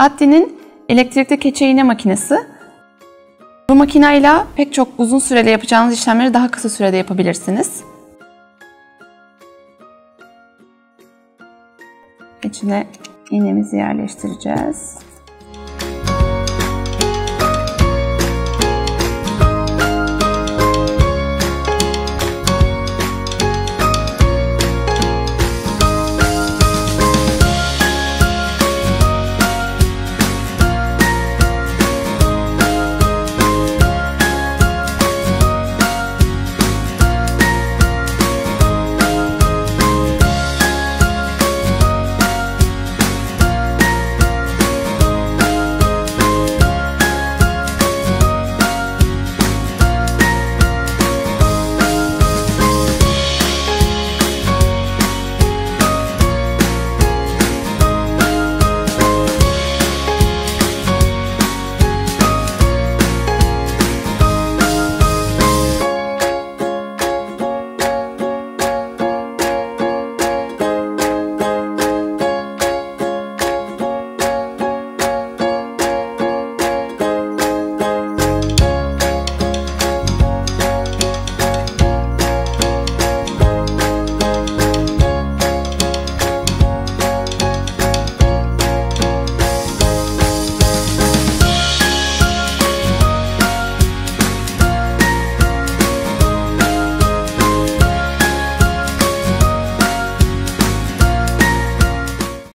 Addi'nin elektrikli keçe iğne makinesi. Bu makineyle pek çok uzun süreli yapacağınız işlemleri daha kısa sürede yapabilirsiniz. İçine iğnemizi yerleştireceğiz.